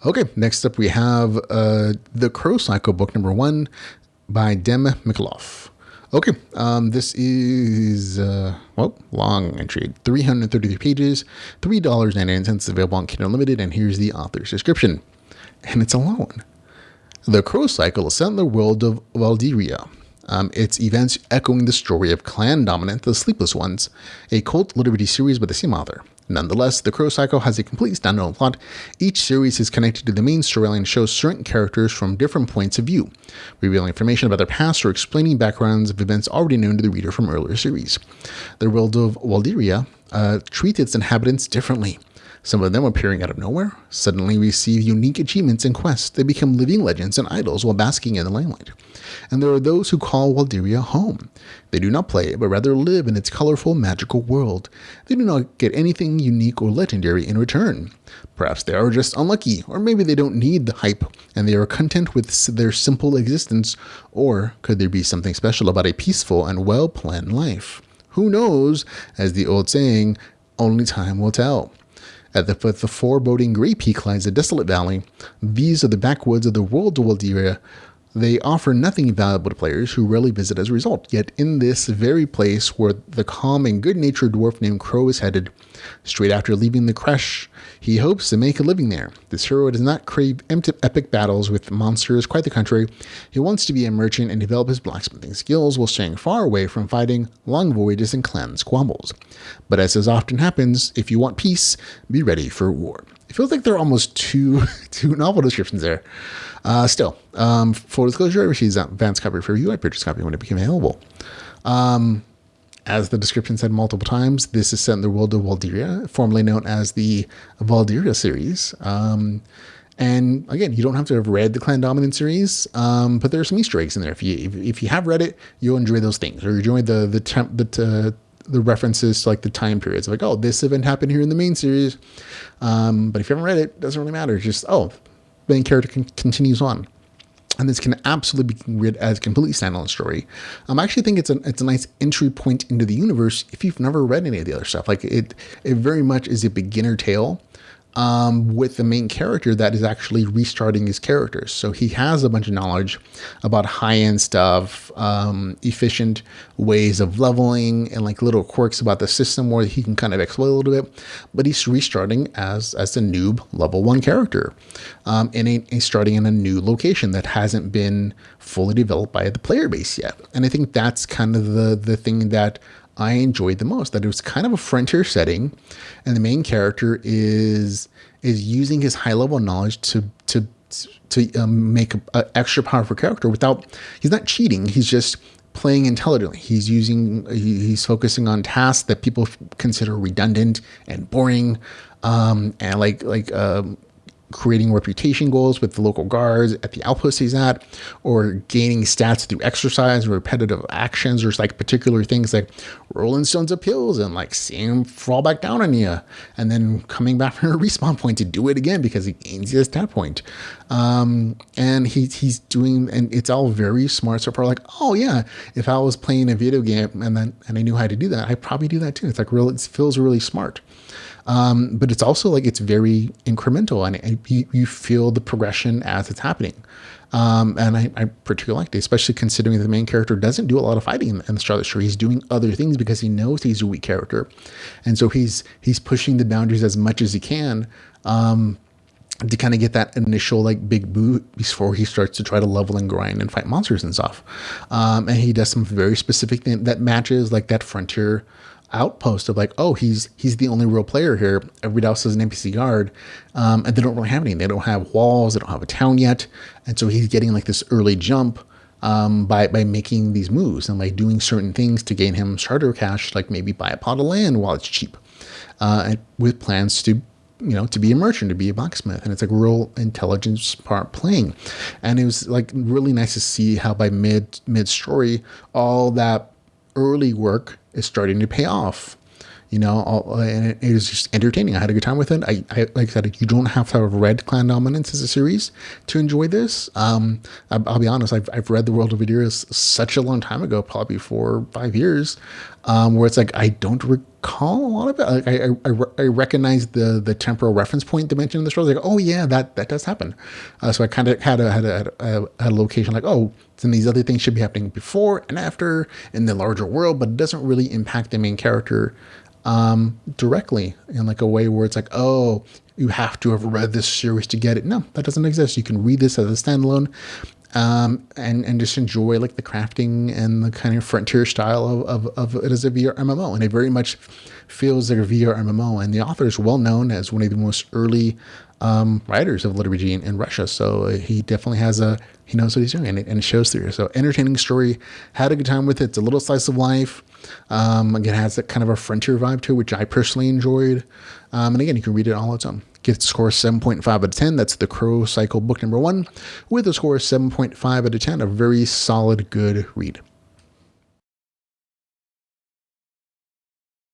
Okay, next up we have The Crow Cycle, book number 1 by Dem Mikloff. Okay, this is, long entry, 333 pages, $3.99 available on Kindle Unlimited, and here's the author's description. And it's alone. The Crow Cycle is set in the world of Waldyra. Its events echoing the story of clan dominant the Sleepless Ones, a cult LitRPG series by the same author. Nonetheless, the Crow Cycle has a complete standalone plot. Each series is connected to the main storyline and shows certain characters from different points of view, revealing information about their past or explaining backgrounds of events already known to the reader from earlier series. The world of Waldyra treats its inhabitants differently. Some of them appearing out of nowhere, suddenly receive unique achievements and quests. They become living legends and idols while basking in the limelight. And there are those who call Waldyra home. They do not play, but rather live in its colorful, magical world. They do not get anything unique or legendary in return. Perhaps they are just unlucky, or maybe they don't need the hype, and they are content with their simple existence. Or could there be something special about a peaceful and well-planned life? Who knows? As the old saying, only time will tell. At the foot of the foreboding Grey Peak lies a desolate valley. These are the backwoods of the world of Waldyra. They offer nothing valuable to players who rarely visit as a result. Yet in this very place where the calm and good-natured dwarf named Crow is headed, straight after leaving the creche, he hopes to make a living there. This hero does not crave epic battles with monsters, quite the contrary. He wants to be a merchant and develop his blacksmithing skills while staying far away from fighting long voyages and clan squabbles. But as often happens, if you want peace, be ready for war. It feels like there are almost two novel descriptions there. Still, full disclosure, I received an advanced copy for review. I purchased a copy when it became available. As the description said multiple times, this is set in the world of Waldyra, formerly known as the Waldyra series. And again, you don't have to have read the Clan Dominant series, but there are some Easter eggs in there. If you have read it, you'll enjoy those things, or enjoy the references to like the time periods. Like, oh, this event happened here in the main series. But if you haven't read it doesn't really matter. It's just, main character continues on. And this can absolutely be read as a completely standalone story. I actually think it's a nice entry point into the universe if you've never read any of the other stuff. Like it very much is a beginner tale. With the main character that is actually restarting his characters. So he has a bunch of knowledge about high-end stuff, efficient ways of leveling, and like little quirks about the system where he can kind of exploit a little bit. But he's restarting as a noob level 1 character. And he's starting in a new location that hasn't been fully developed by the player base yet. And I think that's kind of the thing that I enjoyed the most, that it was kind of a frontier setting, and the main character is using his high level knowledge to make an extra powerful character he's not cheating. He's just playing intelligently. He's focusing on tasks that people consider redundant and boring, and like creating reputation goals with the local guards at the outpost he's at, or gaining stats through exercise or repetitive actions, or like particular things like rolling stones up hills and like seeing him fall back down on you, and then coming back from a respawn point to do it again because he gains his stat point. And he's doing, and it's all very smart so far. Like, oh yeah, if I was playing a video game and I knew how to do that, I'd probably do that too. It's like it feels really smart. But it's also like it's very incremental, and you feel the progression as it's happening. And I particularly liked it, especially considering the main character doesn't do a lot of fighting in the start of the story. He's doing other things because he knows he's a weak character. And so he's pushing the boundaries as much as he can, to kind of get that initial like big boot before he starts to try to level and grind and fight monsters and stuff. And he does some very specific thing that matches like that frontier outpost of like, oh, he's the only real player here. Everybody else is an NPC guard, and they don't really have anything. They don't have walls. They don't have a town yet, and so he's getting like this early jump by making these moves and like doing certain things to gain him starter cash, like maybe buy a plot of land while it's cheap, and with plans to be a merchant, to be a blacksmith. And it's like real intelligence part playing, and it was like really nice to see how by mid story all that early work is starting to pay off, and it was just entertaining. I had a good time with it. I like I said, you don't have to have read Clan Dominance as a series to enjoy this. I'll be honest, I've read The World of Waldyra such a long time ago, probably 4 or 5 years, where it's like I don't recall a lot of it. Like I recognize the temporal reference point dimension in this world. Like, oh yeah, that does happen. So I kind of had a location like, oh, then these other things should be happening before and after in the larger world, but it doesn't really impact the main character directly in like a way where it's like, oh, you have to have read this series to get it. No, that doesn't exist. You can read this as a standalone, and just enjoy like the crafting and the kind of frontier style of it as a VR MMO. And it very much feels like a VR MMO. And the author is well known as one of the most early writers of LitRPG in Russia. So he definitely he knows what he's doing, and it shows through. So entertaining story, had a good time with it. It's a little slice of life. Again, it has that kind of a frontier vibe to it, which I personally enjoyed. And again, you can read it all on its own. Get the score 7.5 out of 10. That's the Crow Cycle book number 1 with a score of 7.5 out of 10. A very solid, good read.